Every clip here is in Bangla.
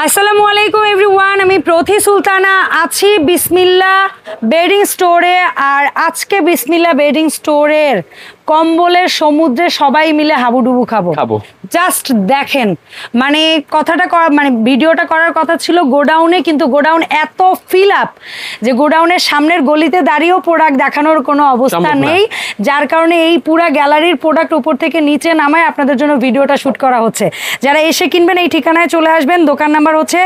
আসসালামু আলাইকুম এভরিওয়ান, আমি প্রথি সুলতানা আছি বিসমিল্লাহ বেডিং স্টোরে। আর আজকে বিসমিল্লাহ বেডিং স্টোরের কম্বলের সমুদ্রে সবাই মিলে হাবুডুবু খাবো। জাস্ট দেখেন, মানে কথাটা মানে ভিডিওটা করার কথা ছিল গোডাউনে, কিন্তু গোডাউন এত ফিল আপ যে গোডাউনের সামনের গলিতে দাঁড়িয়েও প্রোডাক্ট দেখানোর কোনো অবস্থা নেই, যার কারণে এই পুরা গ্যালারির প্রোডাক্ট উপর থেকে নিচে নামায় আপনাদের জন্য ভিডিওটা শ্যুট করা হচ্ছে। যারা এসে কিনবেন এই ঠিকানায় চলে আসবেন। দোকান নাম্বার হচ্ছে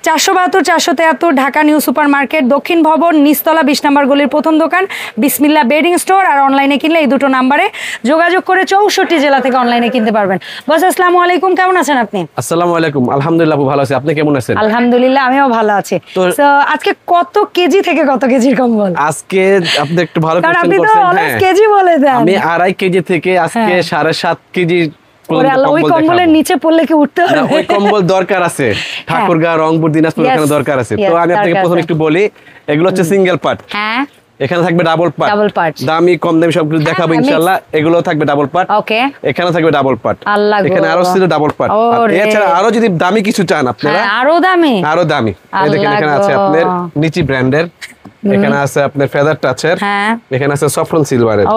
472-473 ঢাকা নিউ সুপার মার্কেট, দক্ষিণ ভবন, নিচতলা 20 নম্বর গলির প্রথম দোকান বিসমিল্লাহ বেডিং স্টোর। আর অনলাইনে কিনলে এই দুটো নাম্বারে যোগাযোগ করে 64 জেলা থেকে অনলাইনে কিনতে পারবেন। বস আসসালামু আলাইকুম, কেমন আছেন আপনি? আসসালামু আলাইকুম, আলহামদুলিল্লাহ ভালো আছি, আপনি কেমন আছেন? আলহামদুলিল্লাহ আমিও ভালো আছি। তো আজকে কত কেজি থেকে কত কেজির কম্বল? আজকে আপনি একটু ভালো কোশ্চেন আপনি তো করছেন। কেজি বলে দেন। আমি 2.5 কেজি থেকে আজকে 7.5 কেজি। ওই কম্বলের নিচে পড়লে কি উঠতে হবে? ওই কম্বল দরকার আছে, ঠাকুরগাঁও, রংপুর, দিনাজপুর এখানে দরকার আছে। তো আমি আপনাকে প্রথমে একটু বলি, এগুলো হচ্ছে সিঙ্গেল পার্ট। হ্যাঁ, এখানে থাকবে ডাবল পার্ট, দামি কম দামি সবগুলো দেখাবো ইনশাআল্লাহ। এগুলো থাকবে ডাবল পার্ট, ওকে, এখানে থাকবে ডাবল পার্ট, এখানে আরো ছিল ডাবল পার্ট। এছাড়া আরো যদি দামি কিছু চান আপনারা, আরো দামি এই দেখেন, এখানে আছে আপনার নিচি ব্র্যান্ডের, এখানে আছে আপনার ফেদার টাচের, এখানে আছে সফরন সিলভারের।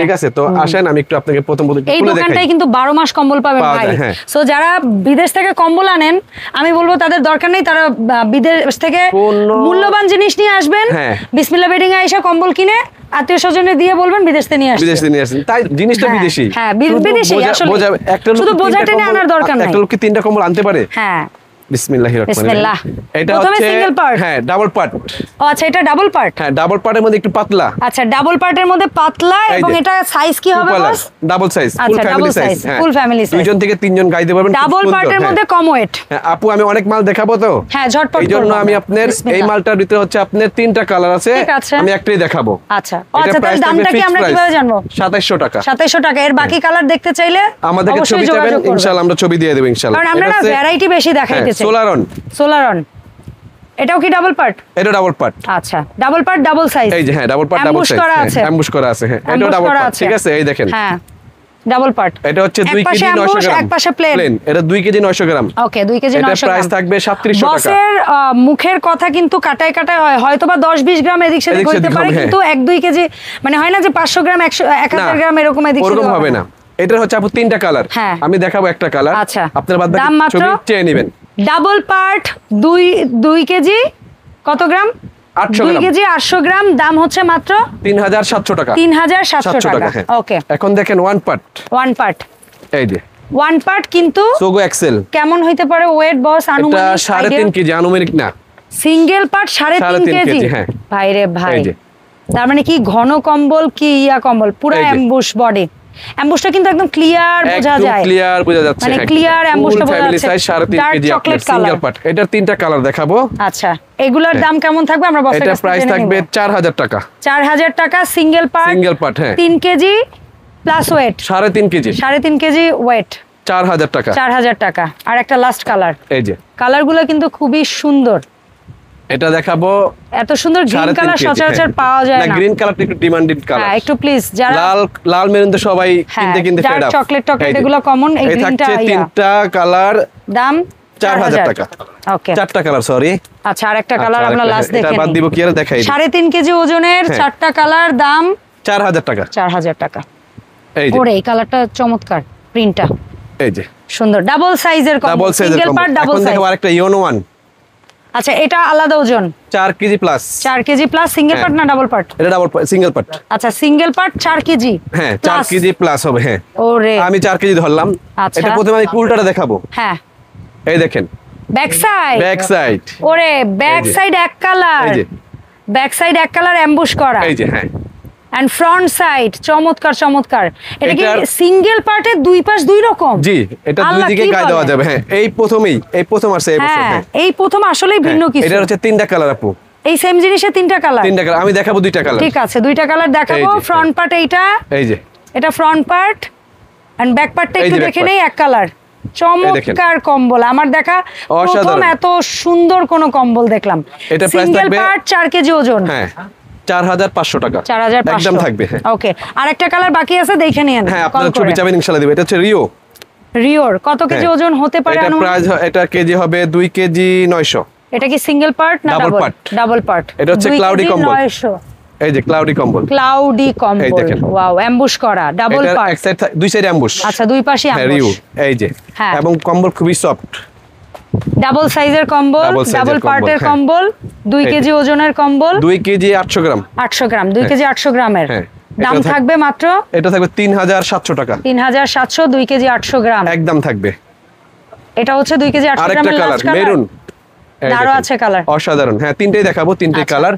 ঠিক আছে, তো আসেন আমি একটু আপনাকে প্রথম খুলে দেখাই। এই দোকানটাই কিন্তু 12 মাস কম্বল পাবেন ভাই। সো যারা বিদেশ থেকে কম্বল আনেন, আমি বলবো তাদের দরকার নেই, তারা বিদেশ থেকে মূল্যবান জিনিস নিয়ে আসবেন। বিসমিল্লাহ বেডিং এ এসে কম্বল কিনে আত্মীয় স্বজনে দিয়ে বলবেন বিদেশ থেকে নিয়ে আসেন। তাই জিনিসটা বিদেশি। হ্যাঁ, বিদেশি আসলে শুধু বোঝাতে আনার দরকার নাই। একটা লোক কি 3টা কম্বল আনতে পারে? হ্যাঁ, বিসমিল্লাহির রহমানির রহিম। এটা হচ্ছে সিঙ্গেল পার্ট, হ্যাঁ ডাবল পার্ট। ও আচ্ছা, এটা ডাবল পার্ট। হ্যাঁ, ডাবল পার্টের মধ্যে একটু পাতলা। আচ্ছা, ডাবল পার্টের মধ্যে পাতলা, এবং এটা সাইজ কি হবে boss? Double size, full family size. Full family size, দুইজন থেকে তিনজন গাইতে পারবেন। ডাবল পার্টের মধ্যে কম ওয়েট। হ্যাঁ আপু, আমি অনেক মাল দেখাবো তো। হ্যাঁ, ঝটপট। এইজন্য আমি আপনার এই মালটার ভিতরে হচ্ছে আপনার 3টা কালার আছে, আমি একটাই দেখাবো। আচ্ছা আচ্ছা, তাহলে দামটা কি আমরা কিভাবে জানবো? 2700 টাকা। 2700 টাকা। এর বাকি কালার দেখতে চাইলে আমাদেরকে ছবি দেবেন, ইনশাআল্লাহ আমরা ছবি দিয়ে দেব ইনশাআল্লাহ। কারণ আমরা ভ্যারাইটি বেশি দেখাইতে চাই। সোলারন, এটাও কি ডাবল পার্ট? এটা ডাবল পার্ট। আচ্ছা, ডাবল পার্ট ডাবল সাইজ। এই যে হ্যাঁ, double part double size, ambush করা আছে। হ্যাঁ, এটাও ডাবল পার্ট। ঠিক আছে, এই দেখেন। হ্যাঁ, ডাবল পার্ট। এটা হচ্ছে 2 কেজি 900 গ্রাম, এক পাশে প্লেন। এটা 2 কেজি 900 গ্রাম। ওকে, 2 কেজি 900 গ্রাম। এটা প্রাইস থাকবে 3700 টাকা। বসের মুখের কথা কিন্তু কাটায় হয়, হয়তোবা 10-20 গ্রাম এদিক সেদিক হইতে পারে, কিন্তু 1-2 কেজি মানে হয় না যে 500 গ্রাম 1000 গ্রাম এরকম এদিক সেদিক হবে না। এটা হচ্ছে আপু 3টা কালার, আমি দেখাবো একটা কালার। আচ্ছা, আপনারা বাদ বাকি ছবি চেয়ে নেবেন। ডাবল পার্ট 2 কেজি কত গ্রাম? 2 কেজি 800 গ্রাম। দাম হচ্ছে মাত্র 3700 টাকা। 3700 টাকা। ওকে, এখন দেখেন ওয়ান পার্ট। এই যে ওয়ান পার্ট, কিন্তু সোগো এক্সেল কেমন হইতে পারে ওয়েট বস? আনুমানিক এটা 3.5 কেজি, আনুমানিক না। Single part 3.5 KG. হ্যাঁ ভাই রে ভাই, তার মানে কি ঘন কম্বল কি ইয়া কম্বল? পুরো অ্যাম্বুশ বডি। অ্যাম্বুশটা কিন্তু একদম ক্লিয়ার বোঝা যায়, ক্লিয়ার বোঝা যাচ্ছে, মানে ক্লিয়ার অ্যাম্বুশটা বোঝা যাচ্ছে। ফ্যামিলি সাইজ 3.5 কেজি আপনার সিঙ্গেল পার্ট। এটার 3টা কালার দেখাবো। আচ্ছা, এগুলোর দাম কেমন থাকবে আমরা বসে? এটা প্রাইস থাকবে 4000 টাকা। 4000 টাকা সিঙ্গেল পার্ট। হ্যাঁ, 3 KG plus weight, 3.5 KG weight, 4000 টাকা। 4000 টাকা। আর একটা লাস্ট কালার, এই যে কালারগুলো কিন্তু খুবই সুন্দর। এটা দেখাবো, এত সুন্দর গ্রিন কালার সচরাচর পাওয়া যায় না। গ্রিন কালারটা একটু ডিমান্ডেড কালার। হ্যাঁ, একটু প্লিজ, যারা লাল মেরুন তো সবাই কিনতে ফেড আপ। চকলেট এগুলো কমন, এই গ্রিনটা ইয়া। 3টা কালার, দাম 4000 টাকা। ওকে, 4টা কালার, সরি। আচ্ছা, আরেকটা কালার আমরা লাস্ট দেখে এটা বাদ দিব কি আর দেখাই। 3.5 কেজি ওজনের 4টা কালার, দাম 4000 টাকা। 4000 টাকা। এই যে এই কালারটা চমৎকার, প্রিন্টটা এই যে সুন্দর, ডাবল সাইজের কম্বল, সিঙ্গেল পার্ট ডাবল সাইজ। এখন দেখো আরেকটা ইওনো ওয়ান। আচ্ছা, এটা আলাদা ওজন 4 KG plus. 4 KG plus single part না ডাবল পার্ট? এটা ডাবল পার্ট, সিঙ্গেল পার্ট। আচ্ছা, সিঙ্গেল পার্ট 4 কেজি। হ্যাঁ, 4 কেজি প্লাস হবে। হ্যাঁ, ওরে আমি 4 কেজি ধরলাম। এটা প্রথমে আমি উল্টাটা দেখাবো। হ্যাঁ, এই দেখেন ব্যাক সাইড। ওরে ব্যাক সাইড এক কালার, এই যে ব্যাক সাইড এক কালার অ্যাম্বুশ করা। এই যে হ্যাঁ, এন্ড ফ্রন্ট সাইড চমৎকার। এটা কি সিঙ্গেল পার্টের দুই পাশ দুই রকম? জি, এটা দুই দিকে গায়ে দেওয়া যাবে। হ্যাঁ, এই প্রথম আসছে এই বছর। হ্যাঁ, এই প্রথম আসলেই ভিন্ন কিছু। এটা হচ্ছে 3টা কালার আপু, এই সেম জিনিসের 3টা কালার। আমি দেখাবো 2টা কালার। ঠিক আছে, 2টা কালার দেখাবো। ফ্রন্ট পার্ট এইটা, এই যে এটা ফ্রন্ট পার্ট, এন্ড ব্যাক পার্টটা একটু দেখে নেই, এক কালার। চমৎকার কম্বল, আমার দেখা প্রথম এত সুন্দর কোন কম্বল দেখলাম। সিঙ্গেল পার্ট 4 কেজি ওজন। হ্যাঁ, 4500 টাকা। 4500 একদম থাকবে। ওকে, আরেকটা কালার বাকি আছে, দেখে নিন। হ্যাঁ, আপনারা ছবি চাবেন ইনশাআল্লাহ দিব। এটা হচ্ছে রিও। রিওর কত কেজি ওজন হতে পারে? এটা প্রাইস এটা কেজি হবে 2 কেজি 900। এটা কি সিঙ্গেল পার্ট না ডাবল পার্ট? Double part. এটা হচ্ছে ক্লাউডি কম্বল। 900। এই যে ক্লাউডি কম্বল। ক্লাউডি কম্বল, ওয়াও, অ্যাম্বুশ করা ডাবল পার্ট। এক সাইড দুই সাইড অ্যাম্বুশ। আচ্ছা, দুই পাশে অ্যাম্বুশ। এই যে, এবং কম্বল খুবই সফট। ডাবল সাইজের কম্বল, ডাবল পার্টের কম্বল, 2 কেজি ওজনের কম্বল। 2 কেজি 800 গ্রাম। 800 গ্রাম, 2 কেজি 800 গ্রামের। দাম থাকবে মাত্র, এটা থাকবে 3700 টাকা। 3700, 2 কেজি 800 গ্রাম একদম থাকবে। এটা হচ্ছে 2 কেজি 800 গ্রামের লাস্ট কালার মেরুন। আরো আছে কালার, অসাধারণ। হ্যাঁ, তিনটেই দেখাবো, তিনটে কালার।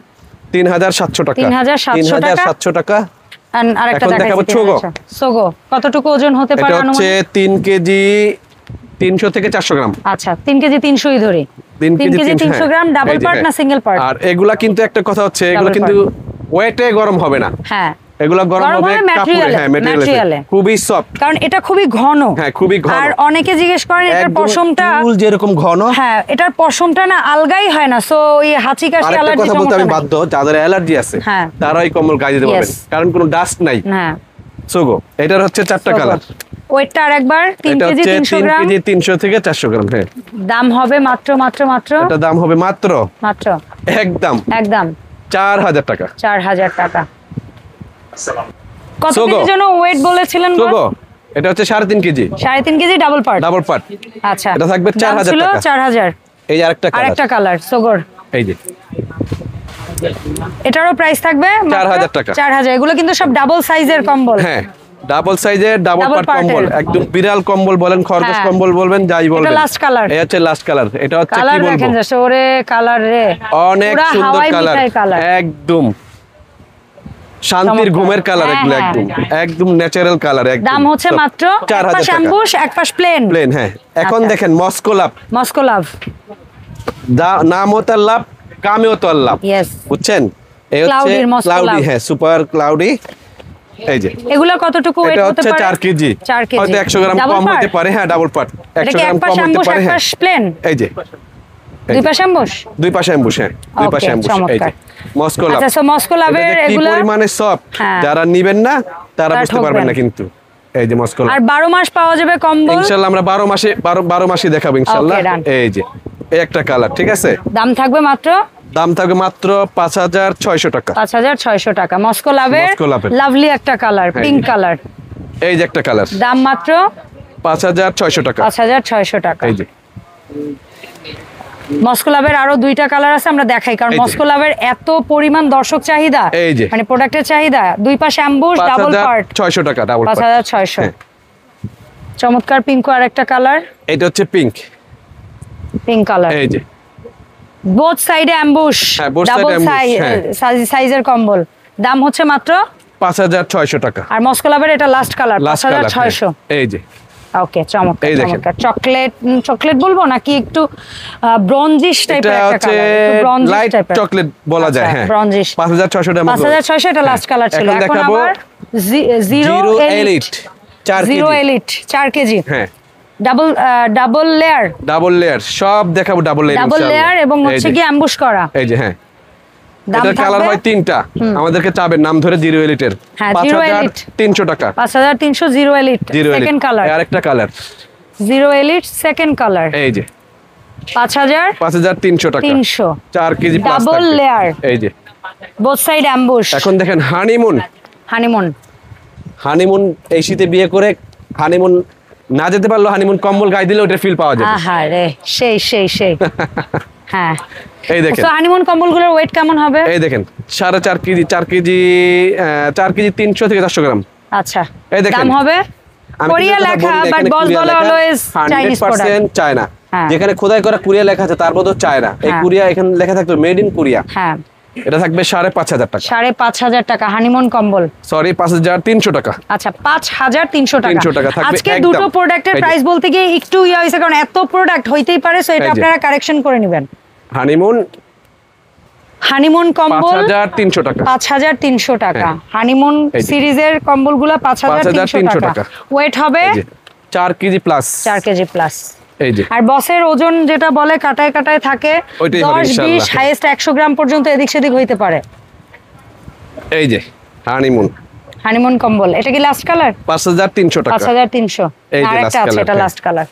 3700 টাকা। 3700 টাকা। আরেকটা দেখাবো সোগো। সোগো কতটুকু ওজন হতে পারে? এটা হচ্ছে 3 কেজি 300 থেকে 400 গ্রাম। আচ্ছা, 3 কেজি 300ই ধরি। 3 কেজি 300 গ্রাম। ডাবল পার্ট না সিঙ্গেল পার্ট? আর এগুলা কিন্তু একটা কথা হচ্ছে, এগুলো কিন্তু ওয়েটে গরম হবে না। হ্যাঁ, এগুলো গরম হবে কাপড়ে। হ্যাঁ, ম্যাটেরিয়ালে খুবই সফট, কারণ এটা খুবই ঘন। হ্যাঁ, খুবই ঘন। আর অনেকে জিজ্ঞেস করেন এটার পশমটা ফুল যেরকম ঘন। হ্যাঁ, এটার পশমটা না আলগাই হয় না, সো ওই হাঁচি কাশি অ্যালার্জি কথা বলতে আমি বাধ্য, যাদের অ্যালার্জি আছে তারা এই কম্বল গায়ে দিতে পারবেন, কারণ কোনো ডাস্ট নাই। হ্যাঁ, সোগো। এটার হচ্ছে 4টা কালার। ওয়েটটা আরেকবার 3 কেজি 300 গ্রাম। 3 কেজি 300 থেকে 400 গ্রাম। হ্যাঁ, দাম হবে মাত্র এটা দাম হবে মাত্র একদম 4000 টাকা। 4000 টাকা। কত কেজি যেন ওয়েট বলেছিলেন? সোগো এটা হচ্ছে 3.5 কেজি। 3.5 KG double part. আচ্ছা, এটা থাকবে 4000 টাকা। 4000। এই আরেকটা কালার সোগোর। এই যে, এটারও প্রাইস থাকবে 4000 টাকা। 4000। এগুলো কিন্তু সব ডাবল সাইজের কম্বল। হ্যাঁ, ডাবল সাইজের ডাবল পার্ট কম্বল, একদম বিড়াল কম্বল বলেন, খরগোশ কম্বল বলবেন, যাই বলবেন। এটা লাস্ট কালার। এই হচ্ছে লাস্ট কালার। এটা হচ্ছে কি বলবো, দেখেন জাস্ট, ওরে কালার রে, অনেক সুন্দর কালার, একদম শান্তির ঘুমের কালার। এগুলো একদম ন্যাচারাল কালার। একদম দাম হচ্ছে মাত্র 4000 টাকা। অ্যাম্বুশ, এক পাশ প্লেন। হ্যাঁ, এখন দেখেন মস্কো লাভ। নামও তার লাভ, কামেও তার লাভ। বুঝছেন? এই হচ্ছে ক্লাউডি। হ্যাঁ, সুপার ক্লাউডি। এই যে, এগুলা কতটুকু ওয়েট হতে পারে? 4 কেজি। 4 কেজি। হয়তো 100 গ্রাম কম হতে পারে। হ্যাঁ, ডাবল পার্ট 100 গ্রাম কম হতে পারে। হ্যাঁ, প্লেন। এই যে, দুই পাশে অ্যাম্বুশ। দুই পাশে অ্যাম্বুশ। হ্যাঁ, দুই পাশে অ্যাম্বুশ। এই যে মস্কো লাভ। আচ্ছা, সো মস্কো লাভের কি এগুলা পরিমাণে সফট, যারা নিবেন না তারা বুঝতে পারবেন না কিন্তু। এই যে মস্কো লাভ। আর 12 মাস পাওয়া যাবে কম্বল ইনশাআল্লাহ। আমরা 12 মাসে দেখাবো ইনশাআল্লাহ। এই যে, এই একটা কালার, ঠিক আছে? দাম থাকবে মাত্র 5600 টাকা। 5600 টাকা। মস্কো লাভের লাভলি একটা কালার, পিঙ্ক কালার। এই যে একটা কালার, দাম মাত্র 5600 টাকা। 5600 টাকা। এই যে মস্কো লাভের আরো 2টা কালার আছে, আমরা দেখাই, কারণ মস্কো লাভের এত পরিমাণ দর্শক চাহিদা, মানে প্রোডাক্টের চাহিদা। দুই পাশে অ্যাম্বুশ, ডাবল পার্ট। 5600 টাকা ডাবল পার্ট। 5600। চমৎকার পিঙ্ক আর একটা কালার। এটা হচ্ছে পিঙ্ক কালার। এই যে বোথ সাইডে অ্যাম্বুশ, ডাবল সাইজের কম্বল। দাম হচ্ছে মাত্র 5600 টাকা। আর মস্কো লাভের এটা লাস্ট কালার, 5600। এই যে, ওকে, চমৎকার। চকলেট বলবো নাকি একটু ব্রঞ্জিশ টাইপের একটা কালার, একটু ব্রঞ্জিশ টাইপের চকলেট বলা যায়। হ্যাঁ, 5600 টাকা। 5600 এটা লাস্ট কালার ছিল। এখন আবার জিরো এলিট 4 কেজি। হ্যাঁ, ডাবল লেয়ার সব দেখাবো। ডাবল লেয়ার এবং হচ্ছে কি অ্যাম্বুশ করা। এই যে, হ্যাঁ, এটার কালার হয় 3টা। আমাদেরকে চাবেন নাম ধরে জিরো এলিটের। 5300 টাকা। 5300 জিরো এলিট সেকেন্ড কালার। আরেকটা colour zero elite second colour. এই যে 5300 টাকা। 4 কেজি প্লাস ডাবল লেয়ার। এই যে বোথ সাইড অ্যাম্বুশ। এখন দেখেন হানিমুন এই শীতে বিয়ে করে হানিমুন না যেতে পারলো, হানিমুন কম্বল গায়ে দিলে ওটা ফিল পাওয়া যাবে। আহারে, সেই হ্যাঁ, এই দেখেন। তো হানিমুন কম্বলগুলোর ওয়েট কেমন হবে? এই দেখেন 4.5 কেজি, 4 কেজি 300 থেকে 400 গ্রাম। আচ্ছা, এই দেখেন। দাম হবে কোরিয়া লেখা, বাট বস বলে অলওয়েজ চাইনিজ প্রোডাক্ট। চায়না, যেখানে খোদাই করা কোরিয়া লেখা আছে তার বদল চায়না। এই কোরিয়া এখানে লেখা থাকতো মেড ইন কোরিয়া। হ্যাঁ, এটা থাকবে 5500 টাকা। 5500 টাকা হানিমুন কম্বল। সরি, 5300 টাকা। আচ্ছা, 5300 টাকা থাকবে। আজকে দুটো প্রোডাক্টের প্রাইস বলতে গিয়ে একটু হইছে, কারণ এত প্রোডাক্ট হইতেই পারে, সো এটা আপনারা কারেকশন করে নেবেন। হানিমুন কম্বল 5300 টাকা। 5300 টাকা। হানিমুন সিরিজের কম্বলগুলো 5300 টাকা। ওয়েট হবে 4 কেজি প্লাস। 4 KG plus. এই যে, আর বসের ওজন যেটা বলে কাটায় থাকে 10-20 হাইয়েস্ট 100 গ্রাম পর্যন্ত এদিক সেদিক হইতে পারে। এই যে হানিমুন কম্বল, এটা কি লাস্ট কালার? 5300 টাকা। 5300। আরেকটা আছে, এটা লাস্ট কালার।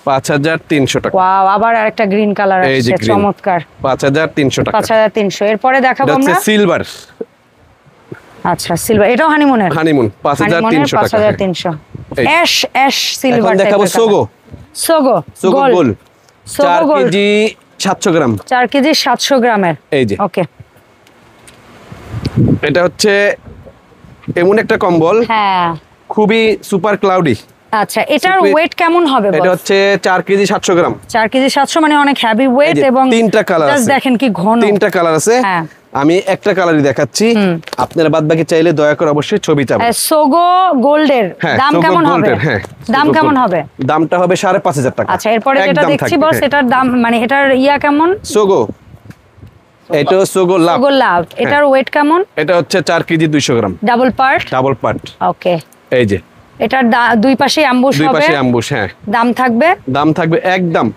5300 টাকা। ওয়াও, আবার আরেকটা গ্রিন কালার আছে, চমৎকার। 5300 টাকা। 5300। এরপরে দেখাবো আমরা সিলভার। আচ্ছা, সিলভার, এটাও হানিমুনের। হানিমুন 5300 টাকা। 5300। Ash silver. এখন দেখাবো সোগো। সোগো গোল্ড। 4 কেজি 700 গ্রাম। 4 কেজি 700 গ্রামের। এই যে ওকে, এটা হচ্ছে এমন একটা কম্বল, হ্যাঁ, খুবই সুপার ক্লাউডি। আচ্ছা, এটার ওয়েট কেমন হবে? এটা হচ্ছে 4 কেজি 700 গ্রাম। 4 কেজি 700 মানে অনেক হেভি ওয়েট। এবং তিনটা কালার আছে, দেখেন কি ঘন। তিনটা কালার আছে। হ্যাঁ, আমি একটা কালারই দেখাচ্ছি, আপনারা বাদ বাকি চাইলে দয়া করে অবশ্যই ছবি চাবেন। সোগো গোল্ডের দাম কেমন হবে? দাম কেমন হবে? দামটা হবে 5500 টাকা। আচ্ছা, এরপরে যেটা দেখছি বস, এটার দাম মানে এটার কেমন? সোগো, এটা সোগো লাভ। এটার ওয়েট কেমন? এটা হচ্ছে 4 kg 200 gram. Double part. Okay, এই যে এটার দুই পাশে অ্যাম্বুশ হবে। দুই পাশে অ্যাম্বুশ, হ্যাঁ। দাম থাকবে একদম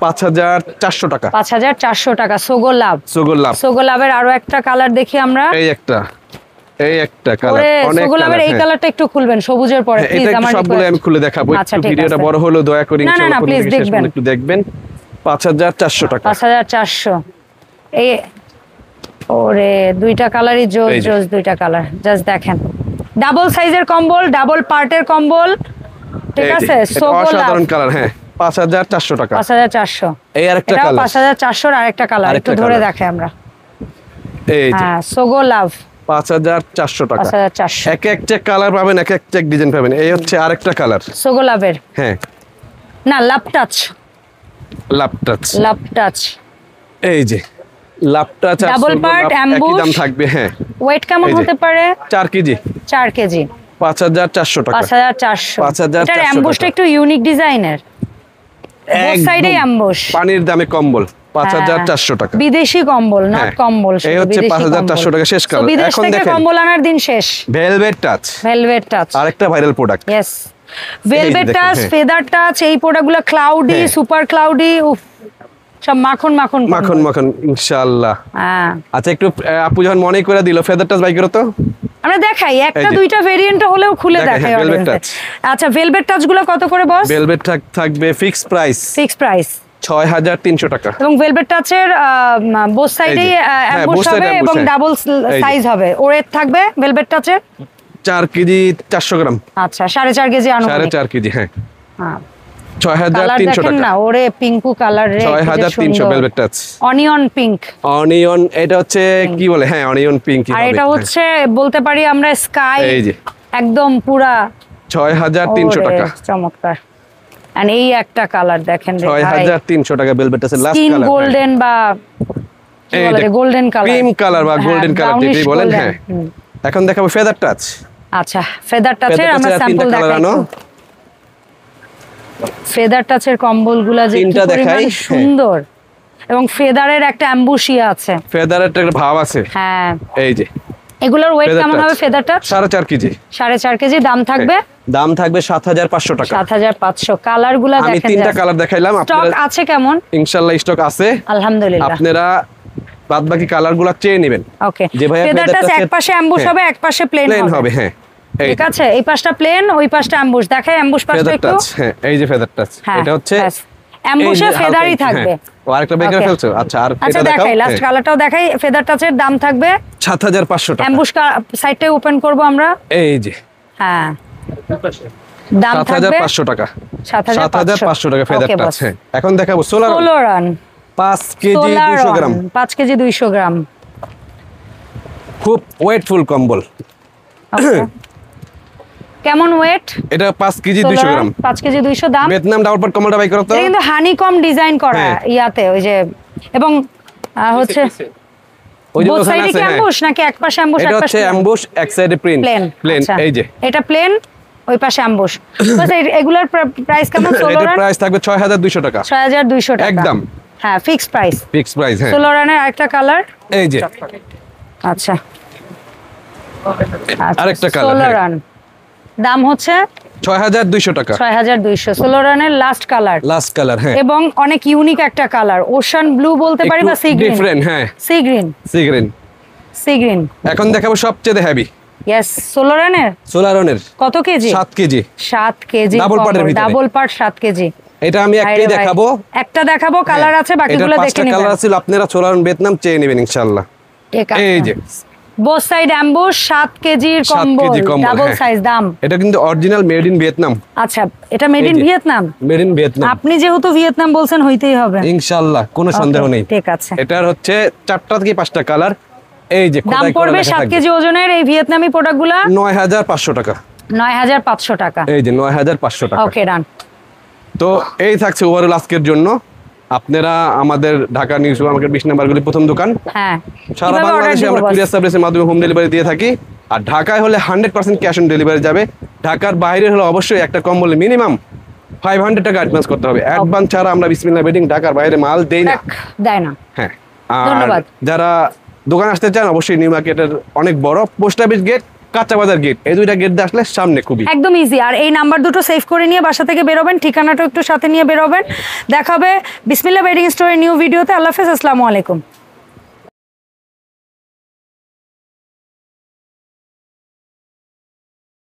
5400 টাকা। 5400 টাকা। সোগো লাভের আরো একটা কালার দেখি আমরা। এই একটা কালার, অনেক সোগো লাভের এই কালারটা একটু খুলবেন সবুজের পরে প্লিজ। আমার সবগুলো আমি খুলে দেখাবো। একটু ভিডিওটা বড় হলো, দয়া করে ইনশাআল্লাহ প্লিজ দেখবেন, একটু দেখবেন। 5400 টাকা। 5400। এই ওরে, দুইটা কালারই জোস দুইটা কালার, জাস্ট দেখেন। ডাবল সাইজের কম্বল, ডাবল পার্টের কম্বল, ঠিক আছে। সোগো লাভ, অসাধারণ কালার, হ্যাঁ। 5400 টাকা। 5400। এই আরেকটা কালার, 5400 এর আরেকটা কালার, একটু ধরে দেখে আমরা। এই যে হ্যাঁ, সোগো লাভ 5400 টাকা। 5400। এক একটা কালার পাবেন, এক একটা ডিজাইন পাবেন। এই হচ্ছে আরেকটা কালার সোগো লাভের, হ্যাঁ। না, লাভ টাচ। এই যে লাভ টাচ ডাবল পার্ট অ্যাম্বুশ, একই দাম থাকবে, হ্যাঁ। ওয়েট কেমন হতে পারে? 4 কেজি। 4 কেজি 5400 টাকা। 5400। এটার অ্যাম্বুশটা একটু ইউনিক ডিজাইনের, বোথ সাইডে অ্যাম্বুশ। পানির দামে কম্বল 5400 টাকা। বিদেশি কম্বল, নট কম্বল। এই হচ্ছে 5400 টাকা শেষ কালার। এখন দেখেন কম্বল আনার দিন শেষ। ভেলভেট টাচ আরেকটা viral product. Yes, velvet touch, feather touch, এই প্রোডাক্টগুলো ক্লাউডি, সুপার ক্লাউডি, সব মাখন ইনশাআল্লাহ। হ্যাঁ, আচ্ছা, একটু আপু যখন মনে করে দিল ফেদার টাচ বাই করো তো, আমরা দেখাই। একটা দুইটা ভেরিয়েন্ট হলেও খুলে দেখাই। আচ্ছা, ভেলভেট টাচ গুলো কত করে বস? ভেলভেট থাকবে ফিক্সড প্রাইস 6300 টাকা। এবং ভেলভেট টাচের বোথ সাইডেই অ্যাম্বুশ হবে এবং ডাবল সাইজ হবে। ওয়েট থাকবে ভেলভেট টাচের 4 কেজি 400 গ্রাম। আচ্ছা, 4.5 কেজি আনুমানিক। 4.5 কেজি, হ্যাঁ। 6300 টাকা। না, ওরে পিঙ্কু কালার রে, 6300 ভেলভেট টাচ। Onion pink. এটা হচ্ছে কি বলে, হ্যাঁ, অনিয়ন পিঙ্ক। আর এটা হচ্ছে বলতে পারি আমরা স্কাই, এই যে একদম পুরা 6300 টাকা। চমৎকার। আর এই একটা কালার দেখেন, 6300 টাকা ভেলভেট টাচের লাস্ট কালার, গোল্ডেন বা কি বলে, গোল্ডেন কালার, ক্রিম কালার বা গোল্ডেন কালার যেটাই বলেন, হ্যাঁ। এখন দেখাবো ফেদার টাচ। আচ্ছা, ফেদার টাচের আমরা স্যাম্পল দেখাই। ফেদার টাচের কম্বলগুলা যে কি পরিমাণ সুন্দর, এবং ফেদারের একটা অ্যাম্বুশি আছে, ফেদারের একটা ভাব আছে, হ্যাঁ। এই যে এগুলোর ওয়েট কেমন হবে? Feather touch 4.5 KG. 4.5 কেজি। দাম থাকবে 7500 টাকা। 7500। কালারগুলো দেখেন, আমি তিনটা কালার দেখাইলাম। স্টক আছে কেমন? ইনশাআল্লাহ স্টক আছে, আলহামদুলিল্লাহ। আপনারা বাদ বাকি কালারগুলো চেয়ে নেবেন। ওকে, ফেদার টাচ এক পাশে অ্যাম্বুশ হবে, এক পাশে প্লেন হবে, হ্যাঁ। ঠিক আছে, এই পাশটা প্লেন, ওই পাশটা অ্যাম্বুশ। দেখাই অ্যাম্বুশ পাশটা একটু, হ্যাঁ। এই যে ফেদার টাচ, এটা হচ্ছে অ্যাম্বুশে ফেদারই থাকবে। আরেকটা বের করে ফেলছো? আচ্ছা, আর এটা দেখাই, লাস্ট কালারটাও দেখাই। ফেদার টাচের দাম থাকবে 7500 টাকা। অ্যাম্বুশ সাইডটা ওপেন করব আমরা, এই যে, হ্যাঁ। দাম থাকবে 7500 টাকা। 7500 টাকা ফেদার টাচ, হ্যাঁ। এখন দেখাবো সোলারান 5 কেজি 200 গ্রাম। 5 কেজি 200 গ্রাম, খুব ওয়েটফুল কম্বল। কেমন ওয়েট? এটা 5 কেজি 200 গ্রাম। 5 কেজি 200 দাম। ভিয়েতনাম ডাবল পার্ট কম্বলটা বাই করো তো। এটা কিন্তু হানিকম ডিজাইন করা ইয়াতে, ওই যে, এবং হচ্ছে ওই যে বোথ সাইডে কি অ্যাম্বুশ নাকি এক পাশে অ্যাম্বুশ, এক পাশে? এটা হচ্ছে অ্যাম্বুশ, এক সাইডে প্লেন। এই যে এটা প্লেন, ওই পাশে অ্যাম্বুশ। আচ্ছা, এগুলার প্রাইস কেমন? সোলারান প্রাইস থাকবে 6200 টাকা। 6200 টাকা একদম, হ্যাঁ, ফিক্সড প্রাইস। হ্যাঁ। সোলারানের আরেকটা কালার, এই যে, আচ্ছা, আরেকটা কালার। সোলারান দাম হচ্ছে 6200 টাকা। 6200। সোলারানের লাস্ট কালার, হ্যাঁ। এবং অনেক ইউনিক একটা কালার, ওশান ব্লু বলতে পারি, বা সি গ্রিন। ডিফারেন্ট, হ্যাঁ। Sea green. এখন দেখাবো সবচেয়ে হেভি यस সোলারনের কত KG 7 KG 7 KG double part 7 KG এটা আমি একটাই দেখাবো একটা দেখাবো কালার আছে বাকিগুলো দেখে নিবেন কালার আছে আপনারা সোলারন ভিয়েতনাম চেয়ে নেবেন ইনশাআল্লাহ ঠিক আছে এই যে বোথ সাইড অ্যাম্বুশ 7 কেজির কম্বল ডাবল সাইজ দাম এটা কিন্তু অরিজিনাল মেড ইন ভিয়েতনাম আচ্ছা এটা মেড ইন ভিয়েতনাম আপনি যেহেতু ভিয়েতনাম বলছেন হইতেই হবে ইনশাআল্লাহ কোনো সন্দেহ নেই ঠিক আছে এটার হচ্ছে 4টা থেকে 5টা কালার এই যে দাম পড়বে 7 কেজি ওজনের এই ভিয়েতনামি প্রোডাক্টগুলো 9500 টাকা 9500 টাকা এই যে 9500 টাকা ওকে ডান তো এই থাকছে ওভারঅল আজকের জন্য আপনারা আমাদের ঢাকা নিউ সুপারমার্কেট 20 নম্বরগুলি প্রথম দোকান হ্যাঁ সারা বাংলাদেশে আমরা কুরিয়ার সার্ভিসের মাধ্যমে হোম ডেলিভারি দিয়ে থাকি আর ঢাকায় হলে 100% ক্যাশ অন ডেলিভারি যাবে ঢাকার বাইরে হলে অবশ্যই একটা কম্বলে মিনিমাম 500 টাকা অ্যাডভান্স করতে হবে অ্যাডভান্স ছাড়া আমরা বিসমিল্লাহ বেডিং ঢাকার বাইরে মাল দেই না হ্যাঁ ধন্যবাদ যারা দোকান আসতে চান অবশ্যই নিউ মার্কেটের অনেক বড় পোস্ট অফিস গেট কাঁচা বাজার গেট এই দুইটা গেট দিয়ে আসলে সামনে খুবই একদম ইজি আর এই নাম্বার দুটো সেভ করে নিয়ে বাসা থেকে বেরোবেন ঠিকানাটা একটু সাথে নিয়ে বেরোবেন দেখাবে বিসমিল্লাহ বেডিং স্টোরের নিউ ভিডিওতে আল্লাহ হাফেজ আসসালামু আলাইকুম